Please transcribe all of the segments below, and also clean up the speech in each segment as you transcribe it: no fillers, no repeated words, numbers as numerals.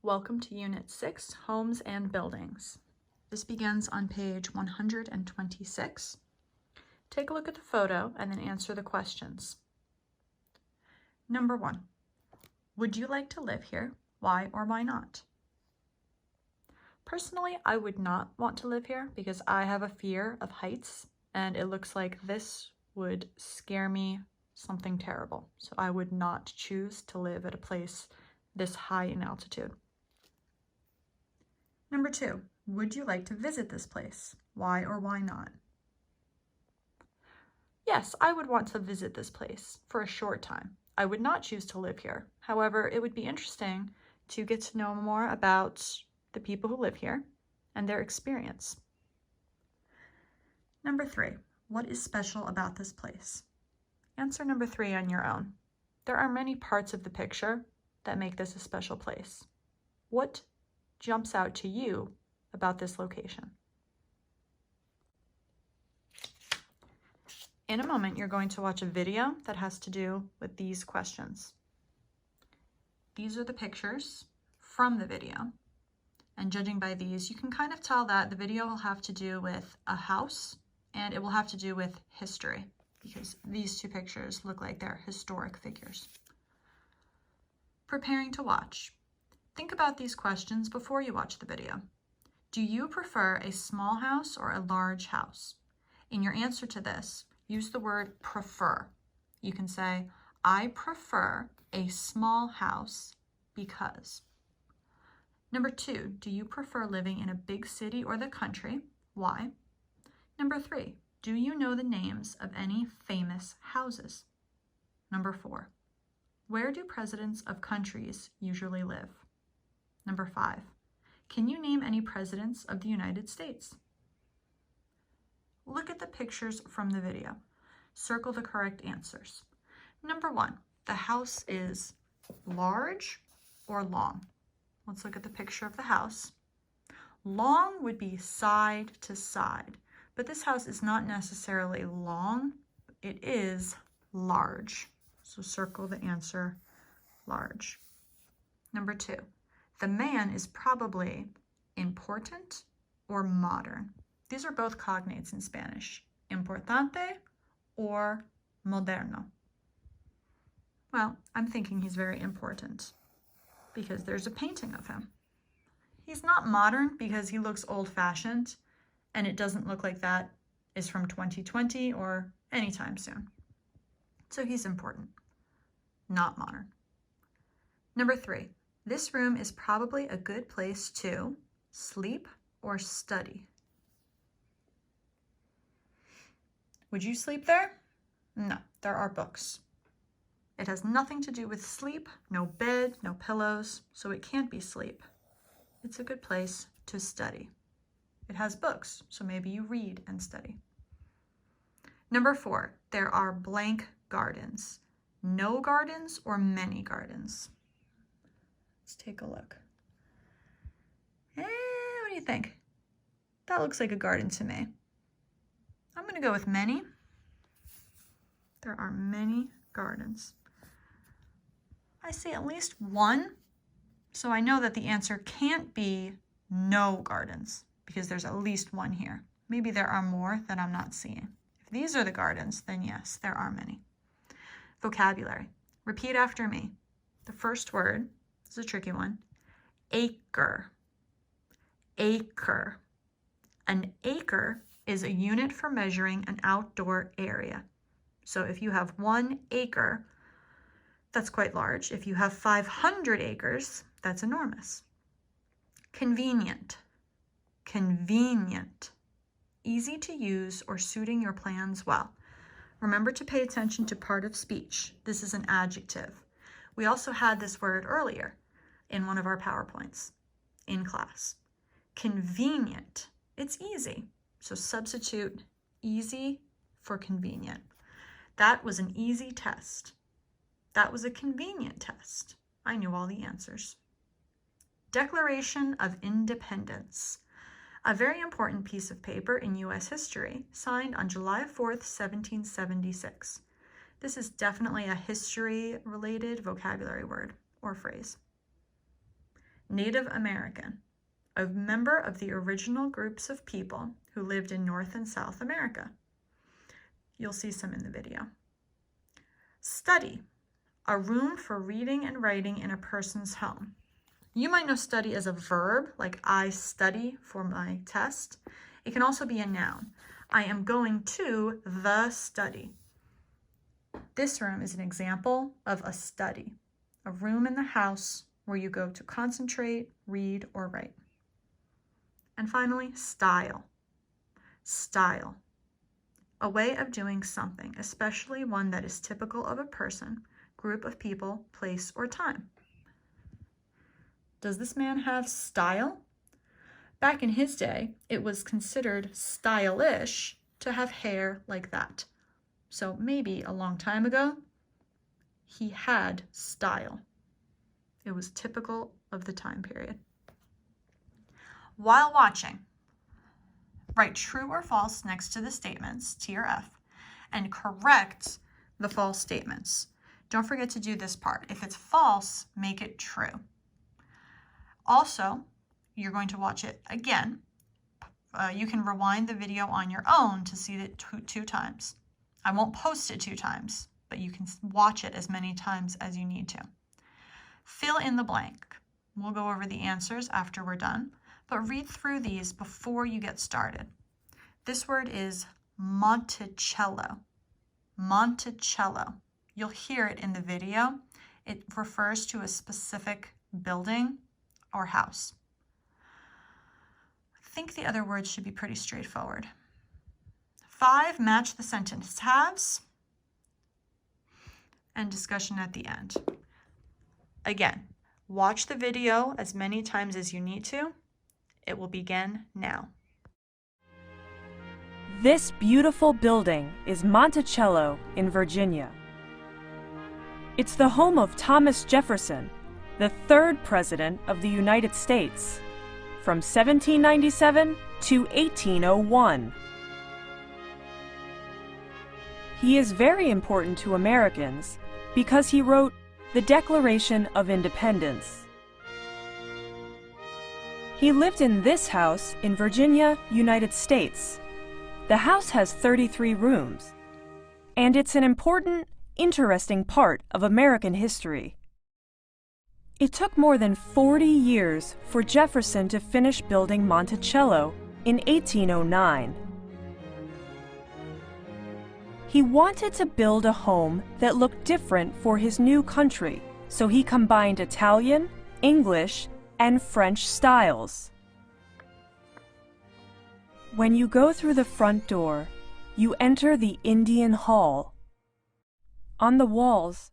Welcome to Unit 6, Homes and Buildings. This begins on page 126. Take a look at the photo and then answer the questions. Number 1. Would you like to live here? Why or why not? Personally, I would not want to live here because I have a fear of heights and it looks like this would scare me something terrible. So I would not choose to live at a place this high in altitude. Number 2, would you like to visit this place? Why or why not? Yes, I would want to visit this place for a short time. I would not choose to live here. However, it would be interesting to get to know more about the people who live here and their experience. Number 3, what is special about this place? Answer number 3 on your own. There are many parts of the picture that make this a special place. What jumps out to you about this location? In a moment, you're going to watch a video that has to do with these questions. These are the pictures from the video. And judging by these, you can kind of tell that the video will have to do with a house and it will have to do with history because these two pictures look like they're historic figures. Preparing to watch. Think about these questions before you watch the video. Do you prefer a small house or a large house? In your answer to this, use the word prefer. You can say, I prefer a small house because. Number 2, do you prefer living in a big city or the country? Why? Number 3, do you know the names of any famous houses? Number 4, where do presidents of countries usually live? Number 5, can you name any presidents of the United States? Look at the pictures from the video. Circle the correct answers. Number 1, the house is large or long? Let's look at the picture of the house. Long would be side to side, but this house is not necessarily long. It is large. So circle the answer large. Number 2, the man is probably important or modern. These are both cognates in Spanish, importante or moderno. Well, I'm thinking he's very important because there's a painting of him. He's not modern because he looks old-fashioned and it doesn't look like that is from 2020 or anytime soon. So he's important, not modern. Number 3, this room is probably a good place to sleep or study. Would you sleep there? No, there are books. It has nothing to do with sleep, no bed, no pillows, so it can't be sleep. It's a good place to study. It has books, so maybe you read and study. Number 4, there are blank gardens. No gardens or many gardens? Let's take a look. What do you think? That looks like a garden to me. I'm going to go with many. There are many gardens. I see at least one, so I know that the answer can't be no gardens because there's at least one here. Maybe there are more that I'm not seeing. If these are the gardens, then yes, there are many. Vocabulary. Repeat after me. The first word is a tricky one. Acre. Acre. An acre is a unit for measuring an outdoor area. So if you have 1 acre, that's quite large. If you have 500 acres, that's enormous. Convenient. Convenient. Easy to use or suiting your plans well. Remember to pay attention to part of speech. This is an adjective. We also had this word earlier in one of our PowerPoints in class. Convenient. It's easy. So substitute easy for convenient. That was an easy test. That was a convenient test. I knew all the answers. Declaration of Independence. A very important piece of paper in U.S. history, signed on July 4th, 1776. This is definitely a history-related vocabulary word or phrase. Native American, a member of the original groups of people who lived in North and South America. You'll see some in the video. Study, a room for reading and writing in a person's home. You might know study as a verb, like I study for my test. It can also be a noun. I am going to the study. This room is an example of a study, a room in the house where you go to concentrate, read, or write. And finally, style. Style, a way of doing something, especially one that is typical of a person, group of people, place, or time. Does this man have style? Back in his day, it was considered stylish to have hair like that. So maybe a long time ago, he had style. It was typical of the time period. While watching, write true or false next to the statements, T or F, and correct the false statements. Don't forget to do this part. If it's false, make it true. Also, you're going to watch it again. You can rewind the video on your own to see it two times. I won't post it 2 times, but you can watch it as many times as you need to. Fill in the blank. We'll go over the answers after we're done, but read through these before you get started. This word is Monticello. Monticello. You'll hear it in the video. It refers to a specific building or house. I think the other words should be pretty straightforward. 5, match the sentence halves, and discussion at the end. Again, watch the video as many times as you need to. It will begin now. This beautiful building is Monticello in Virginia. It's the home of Thomas Jefferson, the 3rd President of the United States, from 1797 to 1801. He is very important to Americans because he wrote the Declaration of Independence. He lived in this house in Virginia, United States. The house has 33 rooms, and it's an important, interesting part of American history. It took more than 40 years for Jefferson to finish building Monticello in 1809. He wanted to build a home that looked different for his new country, so he combined Italian, English, and French styles. When you go through the front door, you enter the Indian Hall. On the walls,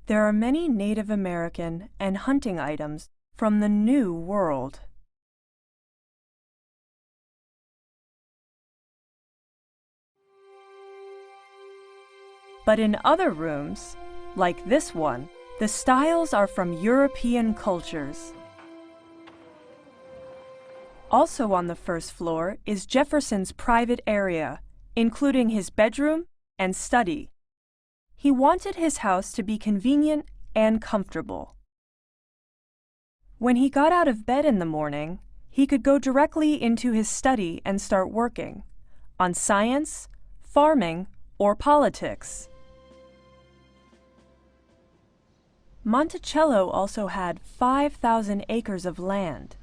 there are many Native American and hunting items from the New World. But in other rooms, like this one, the styles are from European cultures. Also on the first floor is Jefferson's private area, including his bedroom and study. He wanted his house to be convenient and comfortable. When he got out of bed in the morning, he could go directly into his study and start working on science, farming, or politics. Monticello also had 5,000 acres of land,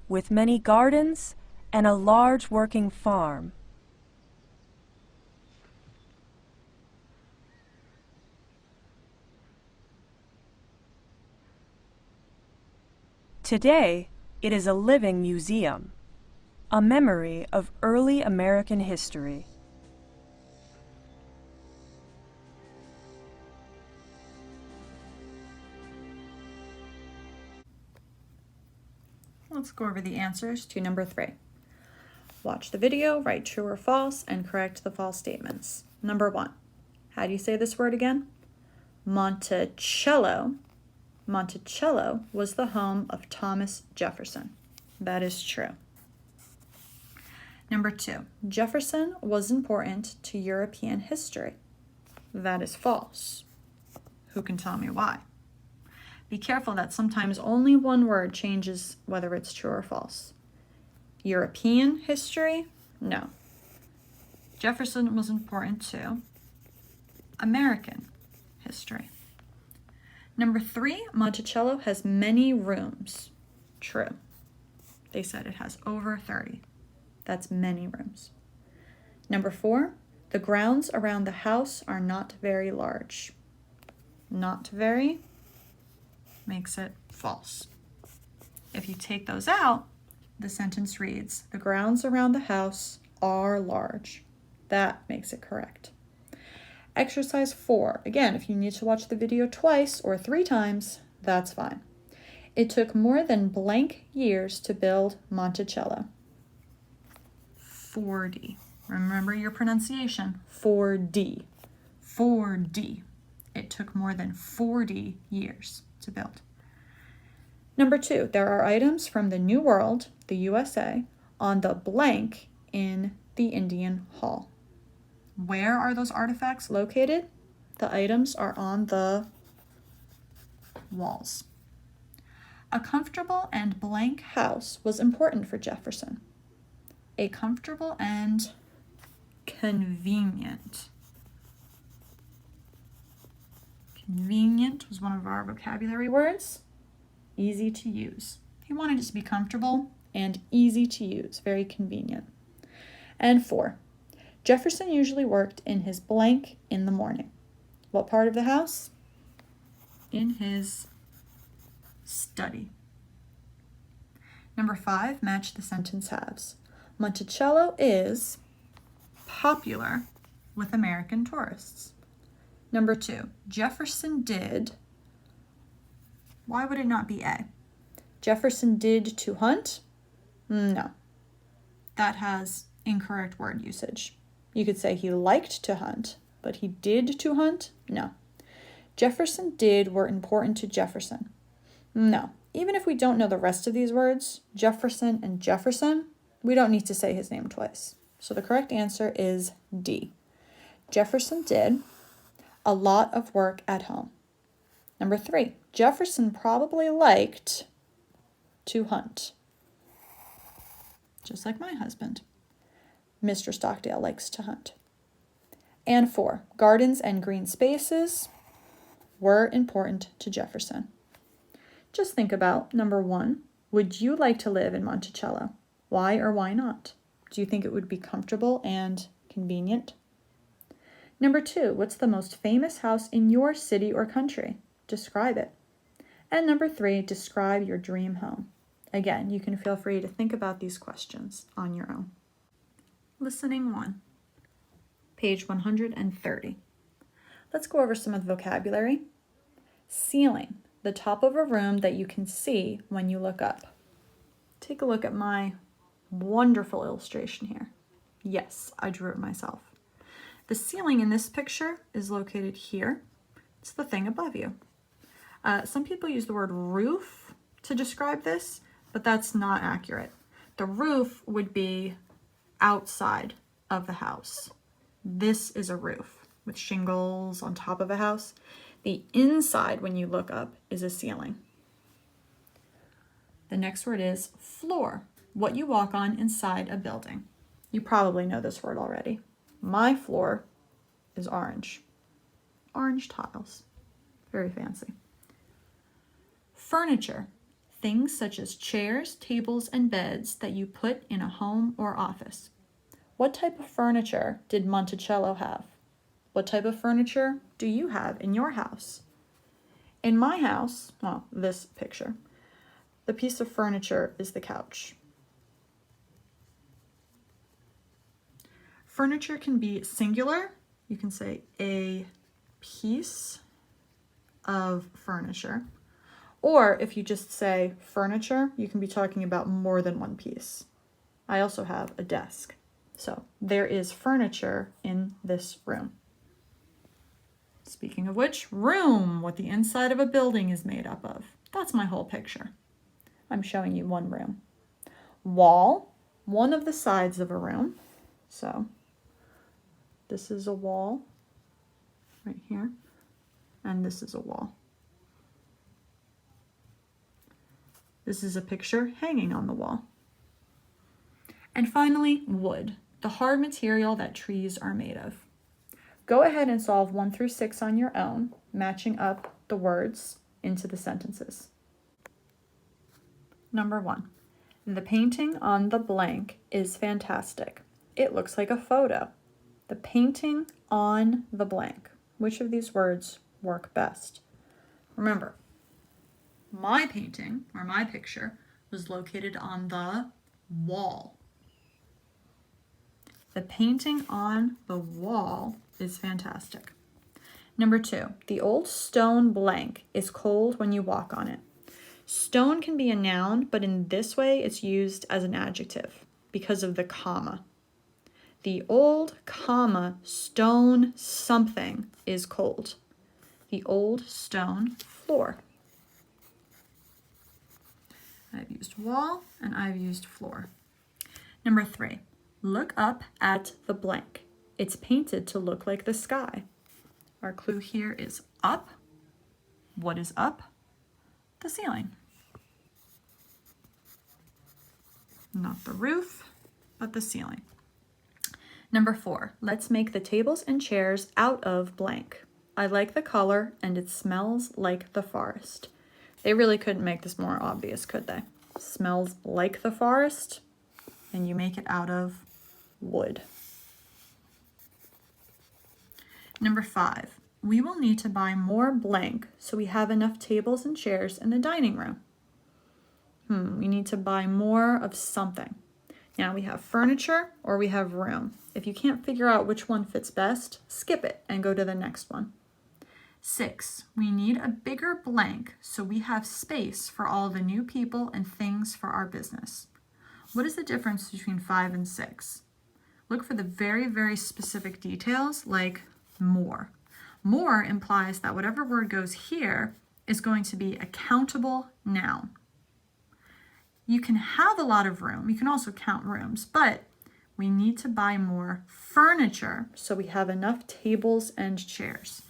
with many gardens and a large working farm. Today, it is a living museum, a memory of early American history. Let's go over the answers to number 3. Watch the video, write true or false, and correct the false statements. Number 1. How do you say this word again? Monticello. Monticello was the home of Thomas Jefferson. That is true. Number 2. Jefferson was important to European history. That is false. Who can tell me why? Be careful that sometimes only one word changes whether it's true or false. European history? No. Jefferson was important too. American history. Number 3, Monticello has many rooms. True. They said it has over 30. That's many rooms. Number 4, the grounds around the house are not very large. Not very makes it false. If you take those out, the sentence reads, the grounds around the house are large. That makes it correct. Exercise 4. Again, if you need to watch the video twice or 3 times, that's fine. It took more than blank years to build Monticello. 4D. Remember your pronunciation. 4D. 4D. It took more than 40 years to build. Number 2, there are items from the New World, the USA, on the blank in the Indian Hall. Where are those artifacts located? The items are on the walls. A comfortable and blank house was important for Jefferson. A comfortable and convenient. Convenient was one of our vocabulary words. Easy to use. He wanted it to be comfortable and easy to use, very convenient. And 4, Jefferson usually worked in his blank in the morning. What part of the house? In his study. Number 5, match the sentence halves. Monticello is popular with American tourists. Number 2, Jefferson did. Why would it not be A? Jefferson did to hunt? No. That has incorrect word usage. You could say he liked to hunt, but he did to hunt? No. Jefferson did were important to Jefferson. No. Even if we don't know the rest of these words, Jefferson and Jefferson, we don't need to say his name twice. So the correct answer is D. Jefferson did a lot of work at home. Number 3, Jefferson probably liked to hunt. Just like my husband. Mr. Stockdale likes to hunt. And 4, gardens and green spaces were important to Jefferson. Just think about number 1. Would you like to live in Monticello? Why or why not? Do you think it would be comfortable and convenient? Number 2, what's the most famous house in your city or country? Describe it. And number 3, describe your dream home. Again, you can feel free to think about these questions on your own. Listening 1, page 130. Let's go over some of the vocabulary. Ceiling, the top of a room that you can see when you look up. Take a look at my wonderful illustration here. Yes, I drew it myself. The ceiling in this picture is located here. It's the thing above you. Some people use the word roof to describe this, but that's not accurate. The roof would be outside of the house. This is a roof with shingles on top of a house. The inside, when you look up, is a ceiling. The next word is floor, what you walk on inside a building. You probably know this word already. My floor is orange. Orange tiles. Very fancy. Furniture, things such as chairs, tables, and beds that you put in a home or office. What type of furniture did Monticello have? What type of furniture do you have in your house? In my house, well, this picture, the piece of furniture is the couch. Furniture can be singular. You can say a piece of furniture. Or if you just say furniture, you can be talking about more than one piece. I also have a desk. So there is furniture in this room. Speaking of which, room, what the inside of a building is made up of. That's my whole picture. I'm showing you one room. Wall, one of the sides of a room. So this is a wall right here, and this is a wall. This is a picture hanging on the wall. And finally, wood, the hard material that trees are made of. Go ahead and solve 1 through 6 on your own, matching up the words into the sentences. Number 1, the painting on the blank is fantastic. It looks like a photo. The painting on the blank. Which of these words work best? Remember, my painting, or my picture, was located on the wall. The painting on the wall is fantastic. Number 2, the old stone blank is cold when you walk on it. Stone can be a noun, but in this way it's used as an adjective because of the comma. The old, comma, stone something is cold. The old stone floor. I've used wall and I've used floor. Number 3, look up at the blank. It's painted to look like the sky. Our clue here is up. What is up? The ceiling. Not the roof, but the ceiling. Number 4, let's make the tables and chairs out of blank. I like the color and it smells like the forest. They really couldn't make this more obvious, could they? Smells like the forest, and you make it out of wood. Number 5, we will need to buy more blank so we have enough tables and chairs in the dining room. We need to buy more of something. Now we have furniture or we have room. If you can't figure out which one fits best, skip it and go to the next one. 6, we need a bigger blank so we have space for all the new people and things for our business. What is the difference between 5 and 6? Look for the very, very specific details like more. More implies that whatever word goes here is going to be a countable noun. You can have a lot of room. You can also count rooms, but we need to buy more furniture so we have enough tables and chairs.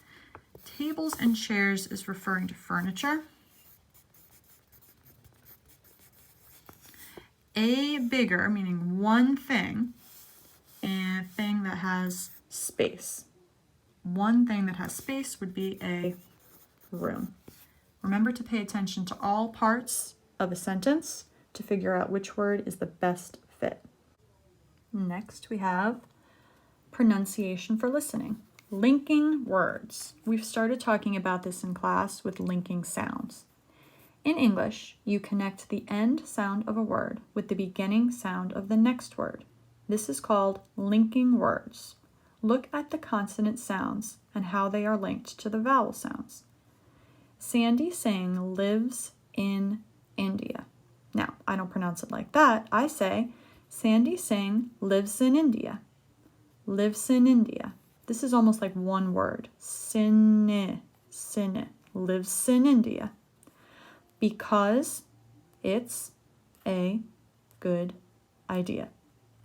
Tables and chairs is referring to furniture. A bigger, meaning one thing, and a thing that has space. One thing that has space would be a room. Remember to pay attention to all parts of a sentence to figure out which word is the best fit. Next, we have pronunciation for listening. Linking words. We've started talking about this in class with linking sounds. In English, you connect the end sound of a word with the beginning sound of the next word. This is called linking words. Look at the consonant sounds and how they are linked to the vowel sounds. Sandy Singh lives in India. Now, I don't pronounce it like that. I say, Sandy Singh lives in India. Lives in India. This is almost like one word. Sine, lives in India. Because it's a good idea.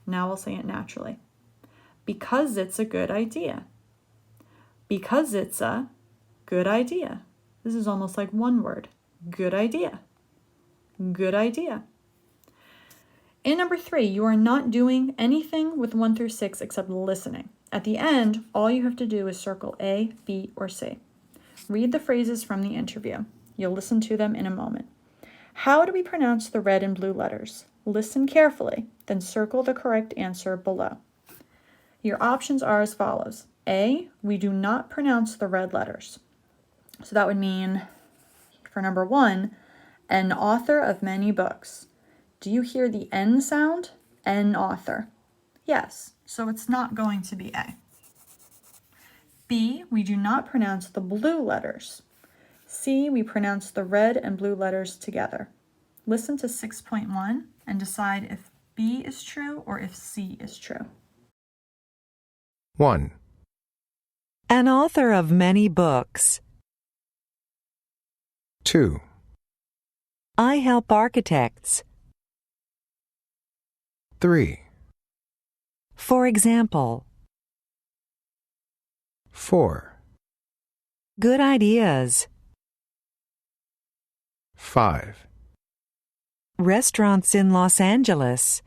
Now I'll say it naturally. Because it's a good idea. Because it's a good idea. This is almost like one word. Good idea. Good idea. In number 3, you are not doing anything with 1 through 6 except listening. At the end, all you have to do is circle A, B, or C. Read the phrases from the interview. You'll listen to them in a moment. How do we pronounce the red and blue letters? Listen carefully, then circle the correct answer below. Your options are as follows. A, we do not pronounce the red letters. So that would mean, for number 1, an author of many books. Do you hear the N sound? An author. Yes, so it's not going to be A. B, we do not pronounce the blue letters. C, we pronounce the red and blue letters together. Listen to 6.1 and decide if B is true or if C is true. 1. An author of many books. 2. I help architects. 3. For example, 4. good ideas. 5. restaurants in Los Angeles?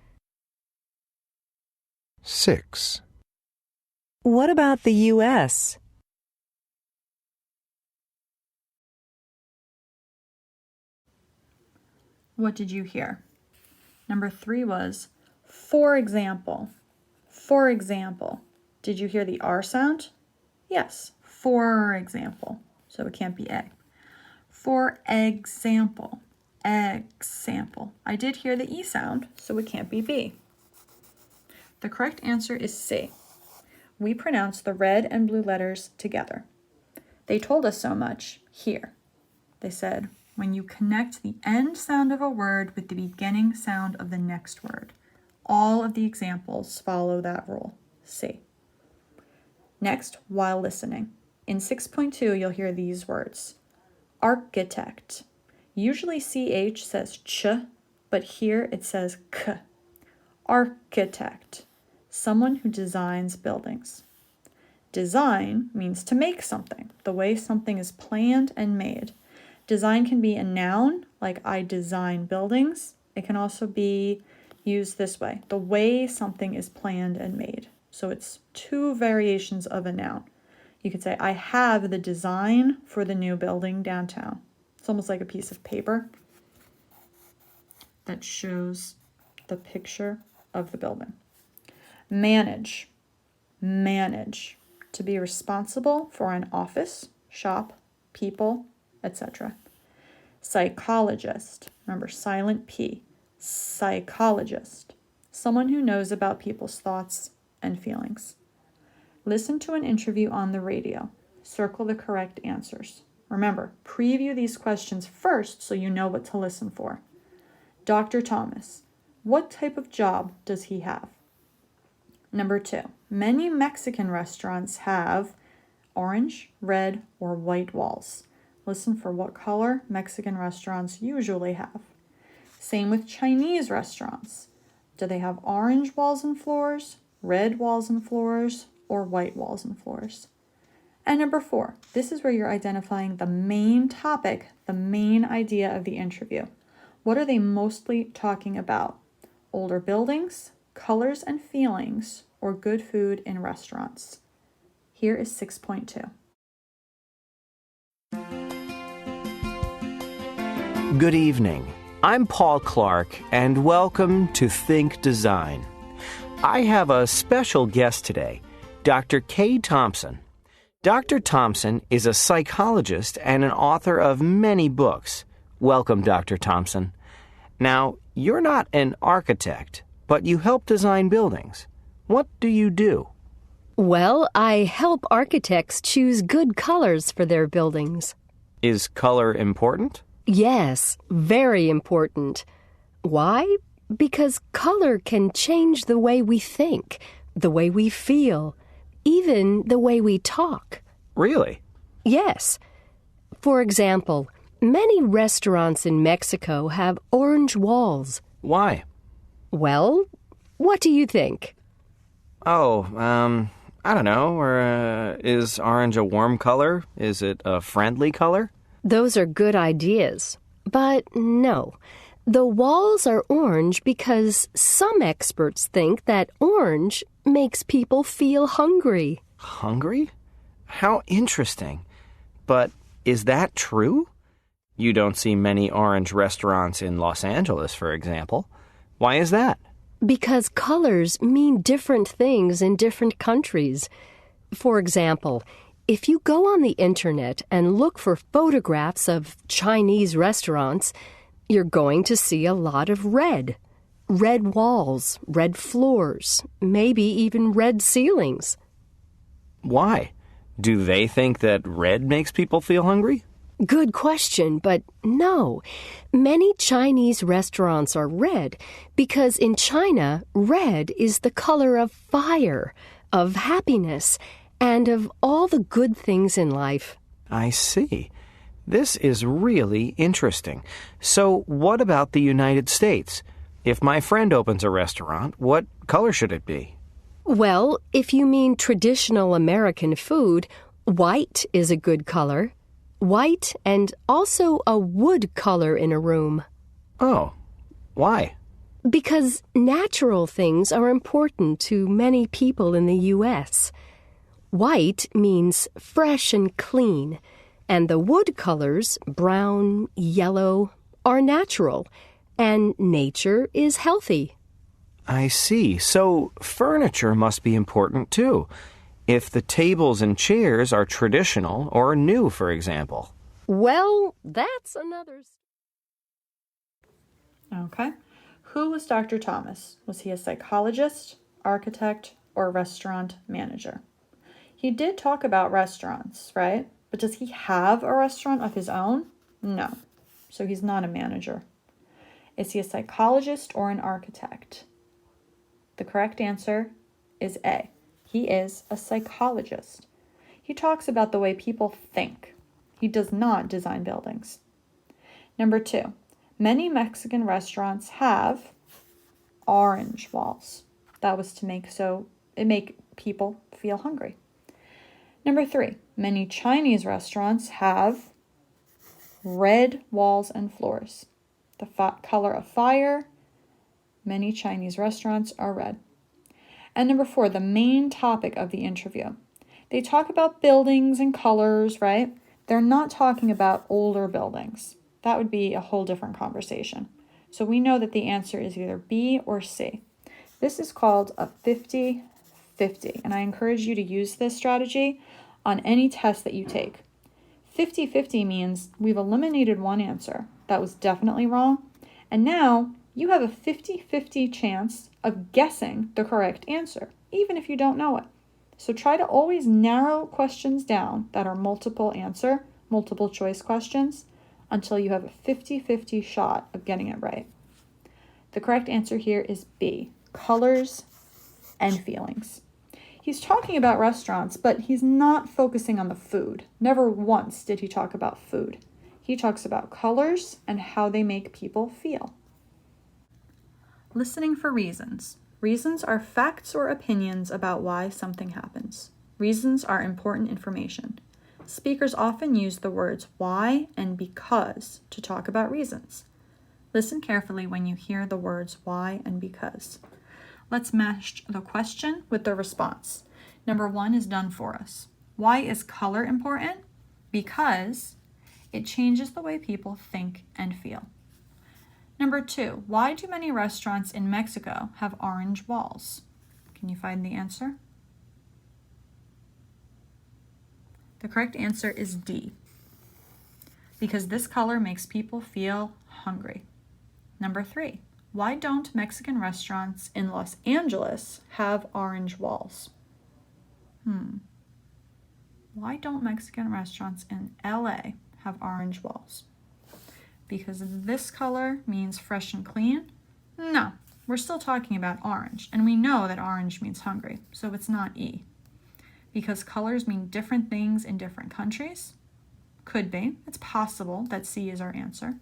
6. What about the U.S.? What did you hear? Number 3 was, for example. For example. Did you hear the R sound? Yes, for example. So it can't be A. For example. Example. I did hear the E sound, so it can't be B. The correct answer is C. We pronounce the red and blue letters together. They told us so much here. They said, when you connect the end sound of a word with the beginning sound of the next word, all of the examples follow that rule. C. Next, while listening. In 6.2, you'll hear these words. Architect. Usually CH says ch, but here it says k. Architect. Someone who designs buildings. Design means to make something, the way something is planned and made. Design can be a noun, like I design buildings. It can also be used this way, the way something is planned and made. So it's 2 variations of a noun. You could say, I have the design for the new building downtown. It's almost like a piece of paper that shows the picture of the building. Manage. Manage. To be responsible for an office, shop, people, etc. Psychologist. Remember, silent P. Psychologist. Someone who knows about people's thoughts and feelings. Listen to an interview on the radio. Circle the correct answers. Remember, preview these questions first so you know what to listen for. Dr. Thomas. What type of job does he have? Number 2. Many Mexican restaurants have orange, red, or white walls. Listen for what color Mexican restaurants usually have. Same with Chinese restaurants. Do they have orange walls and floors, red walls and floors, or white walls and floors? And number 4, this is where you're identifying the main topic, the main idea of the interview. What are they mostly talking about? Older buildings, colors and feelings, or good food in restaurants? Here is 6.2. Good evening. I'm Paul Clark, and welcome to Think Design. I have a special guest today, Dr. Kay Thompson. Dr. Thompson is a psychologist and an author of many books. Welcome, Dr. Thompson. Now, you're not an architect, but you help design buildings. What do you do? Well, I help architects choose good colors for their buildings. Is color important? Yes, very important. Why? Because color can change the way we think, the way we feel, even the way we talk. Really? Yes. For example, many restaurants in Mexico have orange walls. Why? Well, what do you think? Oh, I don't know. Or, is orange a warm color? Is it a friendly color? Those are good ideas. But no, the walls are orange because some experts think that orange makes people feel hungry. Hungry? How interesting. But is that true? You don't see many orange restaurants in Los Angeles, for example. Why is that? Because colors mean different things in different countries. For example, if you go on the internet and look for photographs of Chinese restaurants, you're going to see a lot of red. Red walls, red floors, maybe even red ceilings. Why? Do they think that red makes people feel hungry? Good question, but no. Many Chinese restaurants are red because in China, red is the color of fire, of happiness, and of all the good things in life. I see. This is really interesting. So what about the United States? If my friend opens a restaurant, what color should it be? Well, if you mean traditional American food, white is a good color. White and also a wood color in a room. Oh, Why? Because natural things are important to many people in the U.S. White means fresh and clean, and the wood colors, brown, yellow, are natural, and nature is healthy. I see. So furniture must be important too. If the tables and chairs are traditional or new, for example. Well, that's another... Okay. Who was Dr. Thomas? Was he a psychologist, architect, or restaurant manager? He did talk about restaurants, right? But does he have a restaurant of his own? No. So he's not a manager. Is he a psychologist or an architect? The correct answer is A. He is a psychologist. He talks about the way people think. He does not design buildings. Number 2, many Mexican restaurants have orange walls. That was to make people feel hungry. Number 3, many Chinese restaurants have red walls and floors. The color of fire. Many Chinese restaurants are red. And number 4, the main topic of the interview. They talk about buildings and colors, right? They're not talking about older buildings. That would be a whole different conversation. So we know that the answer is either B or C. This is called a 50-50, and I encourage you to use this strategy on any test that you take. 50-50 means we've eliminated one answer that was definitely wrong, and now you have a 50-50 chance of guessing the correct answer, even if you don't know it. So try to always narrow questions down that are multiple choice questions, until you have a 50-50 shot of getting it right. The correct answer here is B, colors and feelings. He's talking about restaurants, but he's not focusing on the food. Never once did he talk about food. He talks about colors and how they make people feel. Listening for reasons. Reasons are facts or opinions about why something happens. Reasons are important information. Speakers often use the words why and because to talk about reasons. Listen carefully when you hear the words why and because. Let's match the question with the response. Number 1 is done for us. Why is color important? Because it changes the way people think and feel. Number 2, why do many restaurants in Mexico have orange walls? Can you find the answer? The correct answer is D, because this color makes people feel hungry. Number 3, why don't Mexican restaurants in Los Angeles have orange walls? Why don't Mexican restaurants in LA have orange walls? Because this color means fresh and clean? No, we're still talking about orange, and we know that orange means hungry, so it's not E. Because colors mean different things in different countries? Could be. It's possible that C is our answer.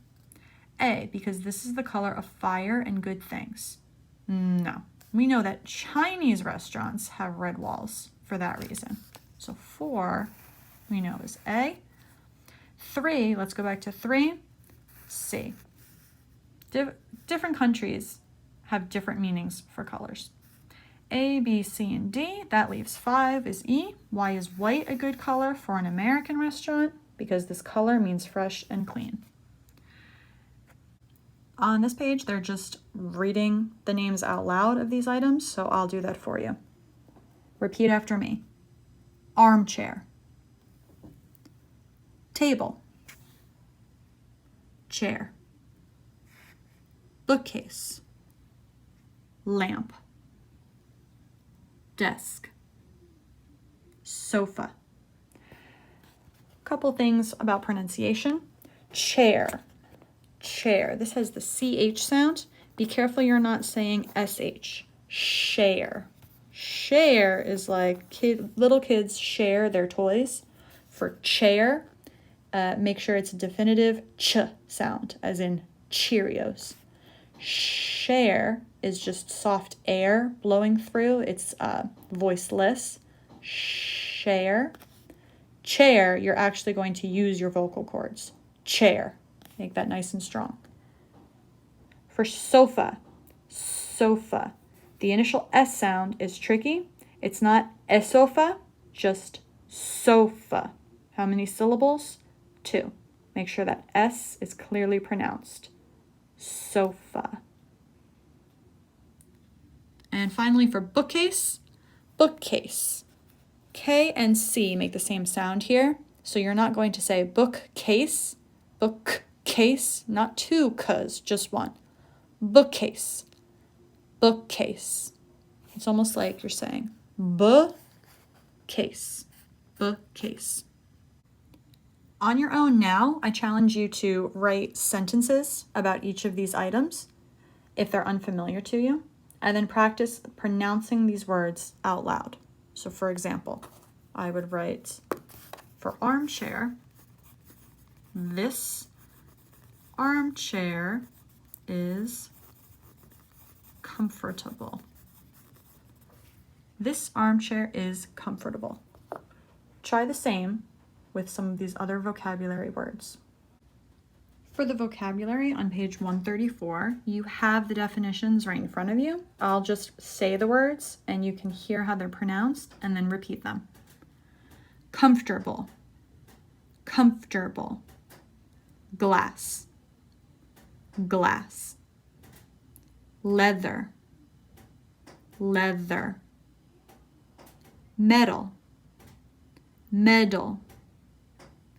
A, because this is the color of fire and good things. No. We know that Chinese restaurants have red walls for that reason. So 4, we know is A. 3, let's go back to 3, C. Different countries have different meanings for colors. A, B, C, and D, that leaves 5 is E. Why is white a good color for an American restaurant? Because this color means fresh and clean. On this page, they're just reading the names out loud of these items, so I'll do that for you. Repeat after me. Armchair. Table. Chair. Bookcase. Lamp. Desk. Sofa. Couple things about pronunciation. Chair. Chair. This has the CH sound. Be careful you're not saying SH. Share. Share is like little kids share their toys. For chair, make sure it's a definitive ch sound, as in Cheerios. Share is just soft air blowing through. It's voiceless. Share. Chair, you're actually going to use your vocal cords. Chair. Make that nice and strong. For sofa, sofa. The initial S sound is tricky. It's not esofa, just sofa. How many syllables? 2. Make sure that S is clearly pronounced. Sofa. And finally for bookcase, bookcase. K and C make the same sound here. So you're not going to say bookcase, bookcase, not 2 K's, just 1. Bookcase, bookcase. It's almost like you're saying bookcase, bookcase. On your own now, I challenge you to write sentences about each of these items if they're unfamiliar to you, and then practice pronouncing these words out loud. So for example, I would write for armchair, this armchair is comfortable. This armchair is comfortable. Try the same with some of these other vocabulary words. For the vocabulary on page 134, you have the definitions right in front of you. I'll just say the words and you can hear how they're pronounced and then repeat them. Comfortable, comfortable. Glass, glass. Leather, leather. Metal, metal.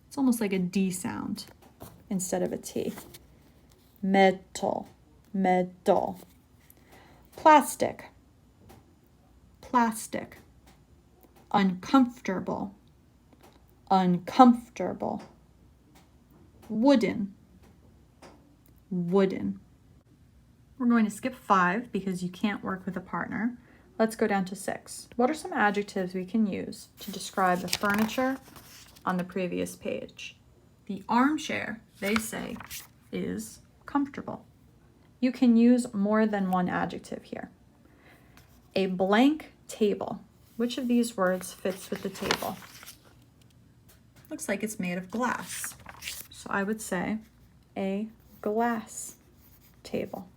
It's almost like a D sound instead of a T. Metal, metal. Plastic, plastic. Uncomfortable, uncomfortable. Wooden, wooden. We're going to skip 5 because you can't work with a partner. Let's go down to 6. What are some adjectives we can use to describe the furniture on the previous page? The armchair, they say, is comfortable. You can use more than one adjective here. A blank table. Which of these words fits with the table? Looks like it's made of glass. So I would say a glass table.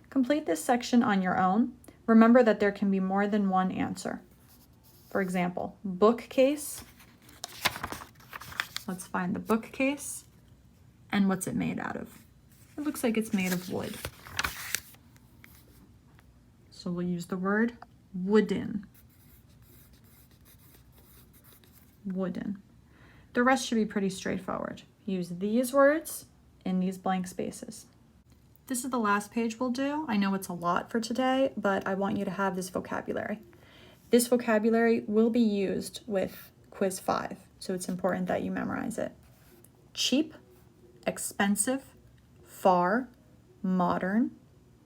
Complete this section on your own. Remember that there can be more than one answer. For example, bookcase. Let's find the bookcase. And what's it made out of? It looks like it's made of wood. So we'll use the word wooden. Wooden. The rest should be pretty straightforward. Use these words in these blank spaces. This is the last page we'll do. I know it's a lot for today, but I want you to have this vocabulary. This vocabulary will be used with quiz 5, so it's important that you memorize it. Cheap, expensive, far, modern,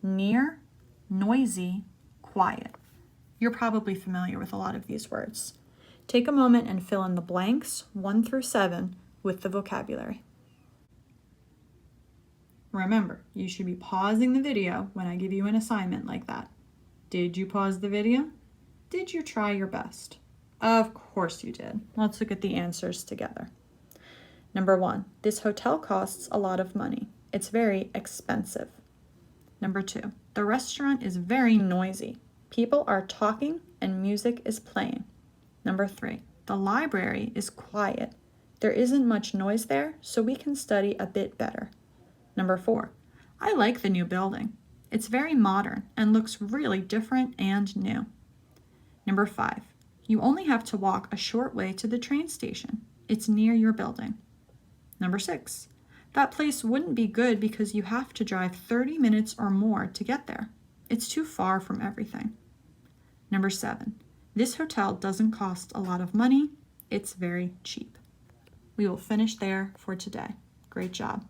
near, noisy, quiet. You're probably familiar with a lot of these words. Take a moment and fill in the blanks 1 through 7 with the vocabulary. Remember, you should be pausing the video when I give you an assignment like that. Did you pause the video? Did you try your best? Of course you did. Let's look at the answers together. Number 1, this hotel costs a lot of money. It's very expensive. Number 2, the restaurant is very noisy. People are talking and music is playing. Number 3, the library is quiet. There isn't much noise there, so we can study a bit better. Number 4, I like the new building. It's very modern and looks really different and new. Number 5, you only have to walk a short way to the train station. It's near your building. Number 6, that place wouldn't be good because you have to drive 30 minutes or more to get there. It's too far from everything. Number 7, this hotel doesn't cost a lot of money. It's very cheap. We will finish there for today. Great job.